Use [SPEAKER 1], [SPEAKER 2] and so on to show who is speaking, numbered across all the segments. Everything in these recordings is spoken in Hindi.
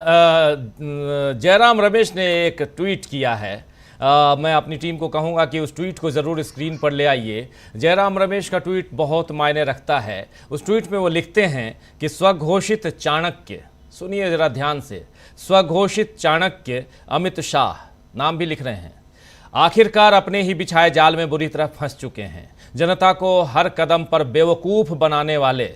[SPEAKER 1] जयराम रमेश ने एक ट्वीट किया है। मैं अपनी टीम को कहूंगा कि उस ट्वीट को ज़रूर स्क्रीन पर ले आइए। जयराम रमेश का ट्वीट बहुत मायने रखता है। उस ट्वीट में वो लिखते हैं कि स्वघोषित चाणक्य, सुनिए ज़रा ध्यान से, स्वघोषित चाणक्य अमित शाह नाम भी लिख रहे हैं, आखिरकार अपने ही बिछाए जाल में बुरी तरह फंस चुके हैं। जनता को हर कदम पर बेवकूफ़ बनाने वाले,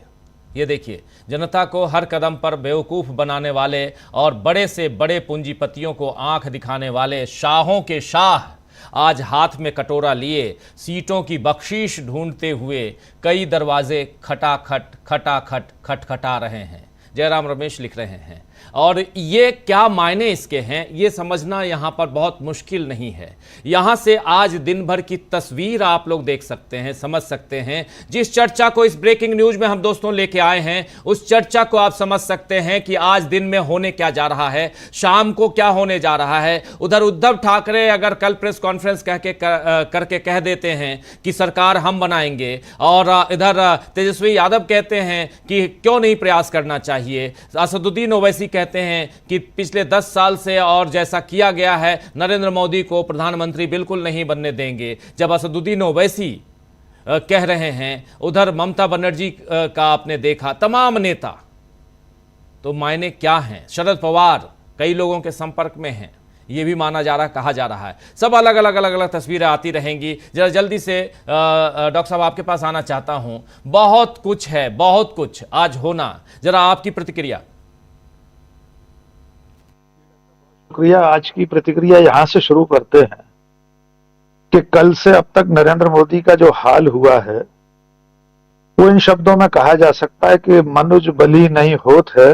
[SPEAKER 1] ये देखिए, जनता को हर कदम पर बेवकूफ़ बनाने वाले और बड़े से बड़े पूंजीपतियों को आंख दिखाने वाले शाहों के शाह आज हाथ में कटोरा लिए सीटों की बख्शीश ढूंढते हुए कई दरवाजे खटाखट खटाखट खटखटा रहे हैं। जयराम रमेश लिख रहे हैं, और ये क्या मायने इसके हैं ये समझना यहाँ पर बहुत मुश्किल नहीं है। यहाँ से आज दिन भर की तस्वीर आप लोग देख सकते हैं, समझ सकते हैं। जिस चर्चा को इस ब्रेकिंग न्यूज में हम दोस्तों लेके आए हैं, उस चर्चा को आप समझ सकते हैं कि आज दिन में होने क्या जा रहा है, शाम को क्या होने जा रहा है। उधर उद्धव ठाकरे अगर कल प्रेस कॉन्फ्रेंस करके कह देते हैं कि सरकार हम बनाएंगे, और इधर तेजस्वी यादव कहते हैं कि क्यों नहीं प्रयास करना चाहिए, असदुद्दीन ओवैसी कहते हैं कि पिछले 10 साल से और जैसा किया गया है नरेंद्र मोदी को प्रधानमंत्री बिल्कुल नहीं बनने देंगे। जब असदुद्दीन ओवैसी कह रहे हैं, उधर ममता बनर्जी का आपने देखा, तमाम नेता, तो मायने क्या हैं। शरद पवार कई लोगों के संपर्क में हैं, ये भी माना जा रहा है, कहा जा रहा है। सब अलग अलग तस्वीरें आती रहेंगी। जरा जल्दी से डॉक्टर साहब आपके पास आना चाहता हूं। बहुत कुछ है, बहुत कुछ आज होना, जरा आपकी प्रतिक्रिया।
[SPEAKER 2] आज की प्रतिक्रिया यहां से शुरू करते हैं कि कल से अब तक नरेंद्र मोदी का जो हाल हुआ है वो इन शब्दों में कहा जा सकता है कि मनुज बली नहीं होत है,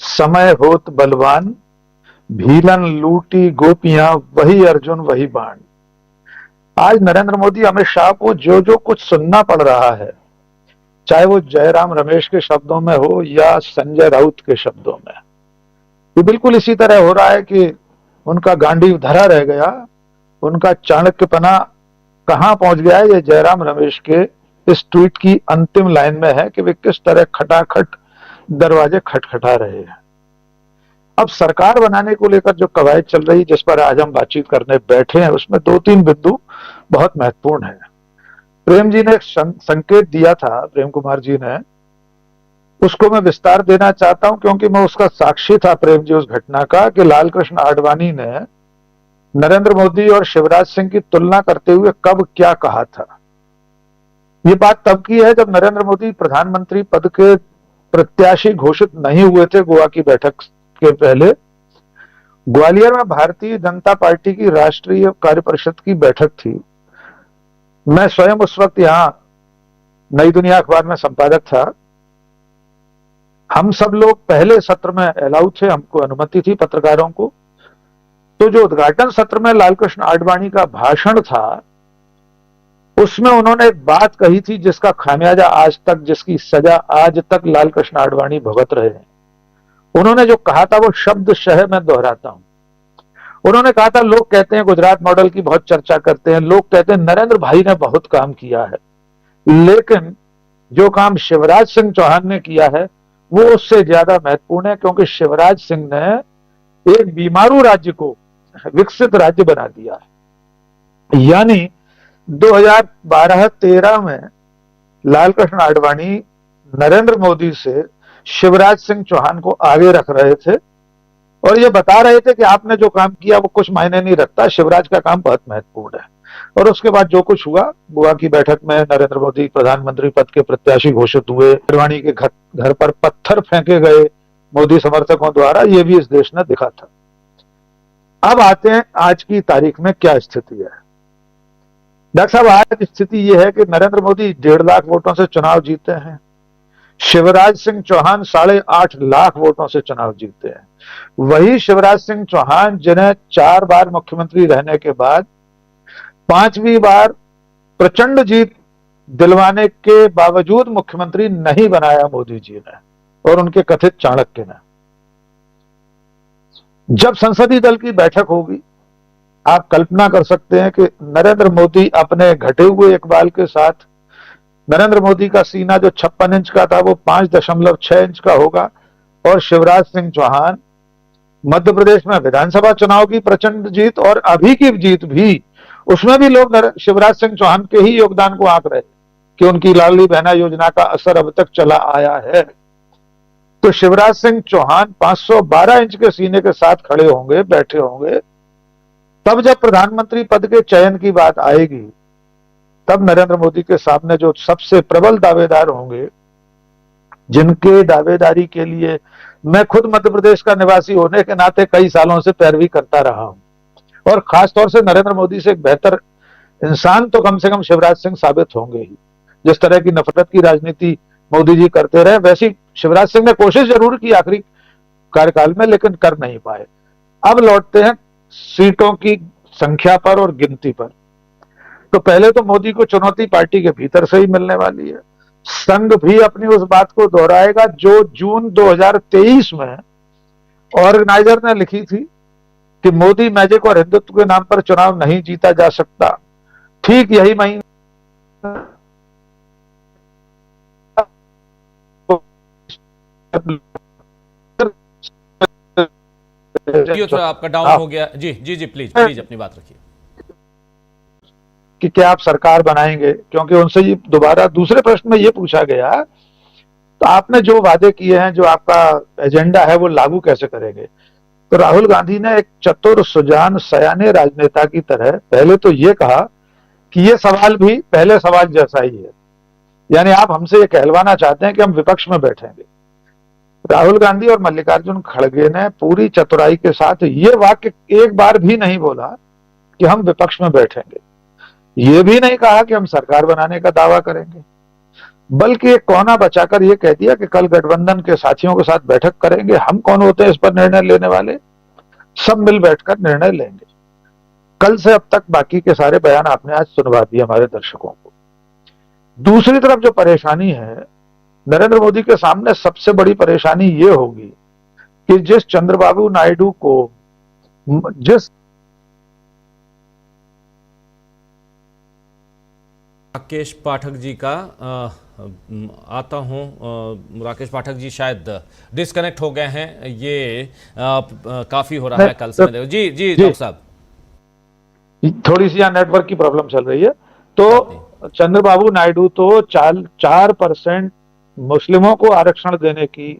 [SPEAKER 2] समय होत बलवान, भीलन लूटी गोपियां, वही अर्जुन वही बाण। आज नरेंद्र मोदी अमित शाह को जो जो कुछ सुनना पड़ रहा है, चाहे वो जयराम रमेश के शब्दों में हो या संजय राउत के शब्दों में, ये बिल्कुल इसी तरह हो रहा है कि उनका गांडीव धरा रह गया, उनका चाणक्यपना कहां पहुंच गया है। ये जयराम रमेश के इस ट्वीट की अंतिम लाइन में है कि वे किस तरह खटाखट दरवाजे खटखटा रहे हैं। अब सरकार बनाने को लेकर जो कवायद चल रही, जिस पर आज हम बातचीत करने बैठे हैं, उसमें 2-3 बिंदु बहुत महत्वपूर्ण है। प्रेम जी ने एक संकेत दिया था, प्रेम कुमार जी ने, उसको मैं विस्तार देना चाहता हूं क्योंकि मैं उसका साक्षी था, प्रेम जी, उस घटना का, कि लाल कृष्ण आडवाणी ने नरेंद्र मोदी और शिवराज सिंह की तुलना करते हुए कब क्या कहा था। ये बात तब की है जब नरेंद्र मोदी प्रधानमंत्री पद के प्रत्याशी घोषित नहीं हुए थे। गोवा की बैठक के पहले ग्वालियर में भारतीय जनता पार्टी की राष्ट्रीय कार्यपरिषद की बैठक थी। मैं स्वयं उस वक्त यहां नई दुनिया अखबार में संपादक था। हम सब लोग पहले सत्र में अलाउ थे, हमको अनुमति थी पत्रकारों को। तो जो उद्घाटन सत्र में लालकृष्ण आडवाणी का भाषण था, उसमें उन्होंने एक बात कही थी जिसका खामियाजा आज तक, जिसकी सजा आज तक लालकृष्ण आडवाणी भुगत रहे हैं। उन्होंने जो कहा था वो शब्दशः मैं दोहराता हूं। उन्होंने कहा था, लोग कहते हैं गुजरात मॉडल की बहुत चर्चा करते हैं, लोग कहते हैं नरेंद्र भाई ने बहुत काम किया है, लेकिन जो काम शिवराज सिंह चौहान ने किया है वो उससे ज्यादा महत्वपूर्ण है, क्योंकि शिवराज सिंह ने एक बीमारू राज्य को विकसित राज्य बना दिया है। यानी 2012-13 में लालकृष्ण आडवाणी नरेंद्र मोदी से शिवराज सिंह चौहान को आगे रख रहे थे और ये बता रहे थे कि आपने जो काम किया वो कुछ मायने नहीं रखता, शिवराज का काम बहुत महत्वपूर्ण है। और उसके बाद जो कुछ हुआ, गोवा की बैठक में नरेंद्र मोदी प्रधानमंत्री पद के प्रत्याशी घोषित हुए, आडवाणी के घर पर पत्थर फेंके गए मोदी समर्थकों द्वारा, ये भी इस देश ने देखा था। अब आते हैं आज की तारीख में क्या स्थिति है। डॉक्टर साहब, आज स्थिति यह है कि नरेंद्र मोदी 1.5 लाख वोटों से चुनाव जीते हैं, शिवराज सिंह चौहान 8.5 लाख वोटों से चुनाव जीते हैं। वही शिवराज सिंह चौहान जिन्हें 4 बार मुख्यमंत्री रहने के बाद 5वीं बार प्रचंड जीत दिलवाने के बावजूद मुख्यमंत्री नहीं बनाया मोदी जी ने और उनके कथित चाणक्य ने। जब संसदीय दल की बैठक होगी, आप कल्पना कर सकते हैं कि नरेंद्र मोदी अपने घटे हुए इकबाल के साथ, नरेंद्र मोदी का सीना जो 56 इंच का था वो 5.6 इंच का होगा और शिवराज सिंह चौहान मध्य प्रदेश में विधानसभा चुनाव की प्रचंड जीत और अभी की जीत भी, उसमें भी लोग शिवराज सिंह चौहान के ही योगदान को आंक रहे कि उनकी लाडली बहना योजना का असर अब तक चला आया है। तो शिवराज सिंह चौहान 512 इंच के सीने के साथ खड़े होंगे, बैठे होंगे, तब जब प्रधानमंत्री पद के चयन की बात आएगी, तब नरेंद्र मोदी के सामने जो सबसे प्रबल दावेदार होंगे, जिनके दावेदारी के लिए मैं खुद मध्य प्रदेश का निवासी होने के नाते कई सालों से पैरवी करता रहा हूं, और खासतौर से नरेंद्र मोदी से एक बेहतर इंसान तो कम से कम शिवराज सिंह साबित होंगे ही। जिस तरह की नफरत की राजनीति मोदी जी करते रहे, वैसी शिवराज सिंह ने कोशिश जरूर की आखिरी कार्यकाल में, लेकिन कर नहीं पाए। अब लौटते हैं सीटों की संख्या पर और गिनती पर। तो पहले तो मोदी को चुनौती पार्टी के भीतर से ही मिलने वाली है। संघ भी अपनी उस बात को दोहराएगा जो जून 2023 में ऑर्गेनाइजर ने लिखी थी कि मोदी मैजिक और हिंदुत्व के नाम पर चुनाव नहीं जीता जा सकता। ठीक यही महीना
[SPEAKER 1] थोड़ा आपका डाउन हो गया। जी जी जी, प्लीज प्लीज अपनी बात रखिए।
[SPEAKER 2] कि क्या आप सरकार बनाएंगे, क्योंकि उनसे ये दोबारा दूसरे प्रश्न में ये पूछा गया, तो आपने जो वादे किए हैं, जो आपका एजेंडा है, वो लागू कैसे करेंगे। तो राहुल गांधी ने एक चतुर सुजान सयाने राजनेता की तरह पहले तो ये कहा कि ये सवाल भी पहले सवाल जैसा ही है, यानी आप हमसे ये कहलवाना चाहते हैं कि हम विपक्ष में बैठेंगे। राहुल गांधी और मल्लिकार्जुन खड़गे ने पूरी चतुराई के साथ ये वाक्य एक बार भी नहीं बोला कि हम विपक्ष में बैठेंगे, ये भी नहीं कहा कि हम सरकार बनाने का दावा करेंगे, बल्कि एक कोना बचाकर ये कह दिया कि कल गठबंधन के साथियों के साथ बैठक करेंगे। हम कौन होते हैं इस पर निर्णय लेने वाले, सब मिल बैठकर निर्णय लेंगे। कल से अब तक बाकी के सारे बयान आपने आज सुनवा दिए हमारे दर्शकों को। दूसरी तरफ जो परेशानी है नरेंद्र मोदी के सामने, सबसे बड़ी परेशानी ये होगी कि जिस चंद्रबाबू नायडू को, जिस
[SPEAKER 1] राकेश पाठक जी का आता हूं। राकेश पाठक जी शायद डिस्कनेक्ट हो गए हैं, ये काफी हो रहा है कल से। जी जी डॉक्टर साहब,
[SPEAKER 2] थोड़ी सी यहाँ नेटवर्क की प्रॉब्लम चल रही है। तो चंद्रबाबू नायडू तो 4% मुस्लिमों को आरक्षण देने की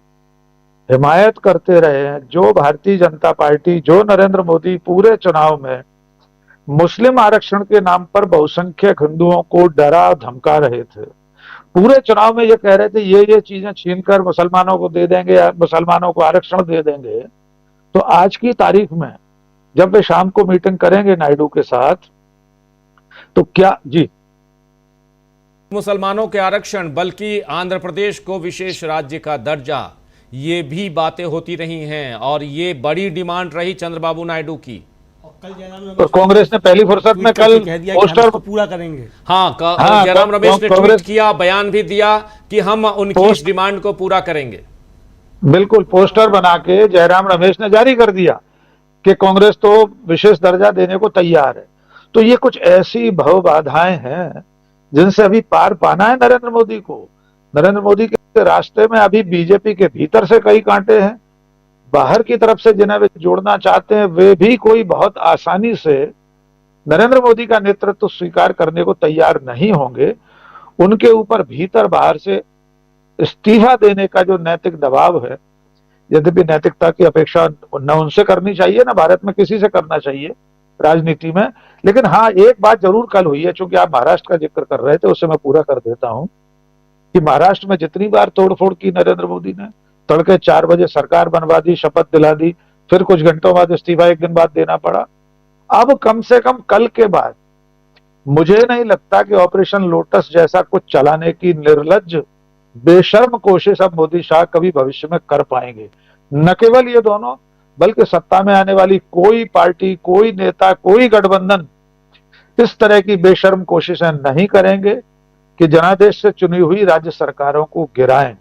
[SPEAKER 2] हिमायत करते रहे हैं। जो भारतीय जनता पार्टी, जो नरेंद्र मोदी पूरे चुनाव में मुस्लिम आरक्षण के नाम पर बहुसंख्यक हिंदुओं को डरा धमका रहे थे, पूरे चुनाव में ये कह रहे थे ये चीजें छीनकर मुसलमानों को दे देंगे या मुसलमानों को आरक्षण दे देंगे, तो आज की तारीख में जब वे शाम को मीटिंग करेंगे नायडू के साथ, तो क्या जी
[SPEAKER 1] मुसलमानों के आरक्षण, बल्कि आंध्र प्रदेश को विशेष राज्य का दर्जा, ये भी बातें होती रही हैं और ये बड़ी डिमांड रही चंद्रबाबू नायडू की।
[SPEAKER 2] तो कांग्रेस ने पहली फुर्सत में कल पोस्टर
[SPEAKER 3] पूरा करेंगे।
[SPEAKER 1] हाँ, जयराम रमेश ने ट्वीट किया, बयान भी दिया कि हम उनकी इस डिमांड को पूरा करेंगे।
[SPEAKER 2] बिल्कुल, पोस्टर बना के जयराम रमेश ने जारी कर दिया कि कांग्रेस तो विशेष दर्जा देने को तैयार है। तो ये कुछ ऐसी भव बाधाएं हैं जिनसे अभी पार पाना है नरेंद्र मोदी को। नरेंद्र मोदी के रास्ते में अभी बीजेपी के भीतर से कई कांटे हैं, बाहर की तरफ से जिन्हें वे जोड़ना चाहते हैं वे भी कोई बहुत आसानी से नरेंद्र मोदी का नेतृत्व स्वीकार करने को तैयार नहीं होंगे। उनके ऊपर भीतर बाहर से इस्तीफा देने का जो नैतिक दबाव है, यद्यपि नैतिकता की अपेक्षा न उनसे करनी चाहिए, न भारत में किसी से करना चाहिए राजनीति में, लेकिन हाँ एक बात जरूर कल हुई है, चूंकि आप महाराष्ट्र का जिक्र कर रहे थे, उससे मैं पूरा कर देता हूं कि महाराष्ट्र में जितनी बार तोड़फोड़ की नरेंद्र मोदी ने, तड़के 4 बजे सरकार बनवा दी, शपथ दिला दी, फिर कुछ घंटों बाद इस्तीफा 1 दिन बाद देना पड़ा। अब कम से कम कल के बाद मुझे नहीं लगता कि ऑपरेशन लोटस जैसा कुछ चलाने की निर्लज्ज बेशर्म कोशिश अब मोदी शाह कभी भविष्य में कर पाएंगे। न केवल ये दोनों, बल्कि सत्ता में आने वाली कोई पार्टी, कोई नेता, कोई गठबंधन इस तरह की बेशर्म कोशिशें नहीं करेंगे कि जनादेश से चुनी हुई राज्य सरकारों को गिराएं।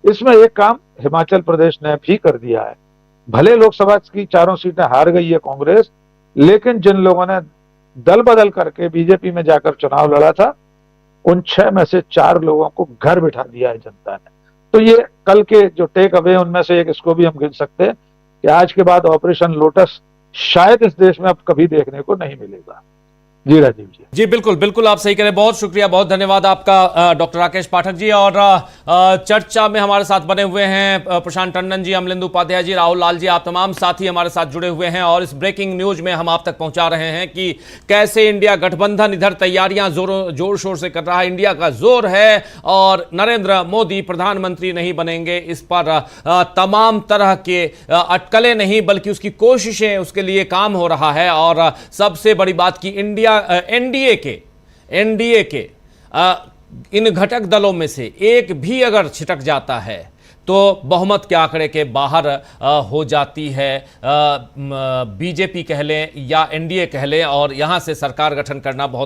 [SPEAKER 2] इसमें एक काम हिमाचल प्रदेश ने भी कर दिया है। भले लोकसभा की 4 सीटें हार गई है कांग्रेस, लेकिन जिन लोगों ने दल बदल करके बीजेपी में जाकर चुनाव लड़ा था, उन 6 में से 4 लोगों को घर बिठा दिया है जनता ने। तो ये कल के जो टेक अवे उनमें से एक इसको भी हम गिन सकते हैं कि आज के बाद ऑपरेशन लोटस शायद इस देश में अब कभी देखने को नहीं मिलेगा। जी राजीव जी।
[SPEAKER 1] जी बिल्कुल बिल्कुल, आप सही करें। बहुत शुक्रिया, बहुत धन्यवाद आपका डॉक्टर राकेश पाठक जी। और चर्चा में हमारे साथ बने हुए हैं प्रशांत टंडन जी, अमलेंदु उपाध्याय जी, राहुल लाल जी, आप तमाम साथी हमारे साथ जुड़े हुए हैं। और इस ब्रेकिंग न्यूज में हम आप तक पहुंचा रहे हैं कि कैसे इंडिया गठबंधन इधर तैयारियां जोर शोर से कर रहा है, इंडिया का जोर है और नरेंद्र मोदी प्रधानमंत्री नहीं बनेंगे, इस पर तमाम तरह के अटकलें नहीं बल्कि उसकी कोशिशें, उसके लिए काम हो रहा है। और सबसे बड़ी बात की इंडिया एनडीए के इन घटक दलों में से एक भी अगर छिटक जाता है तो बहुमत के आंकड़े के बाहर हो जाती है बीजेपी कह लें या एनडीए कह लें, और यहां से सरकार गठन करना बहुत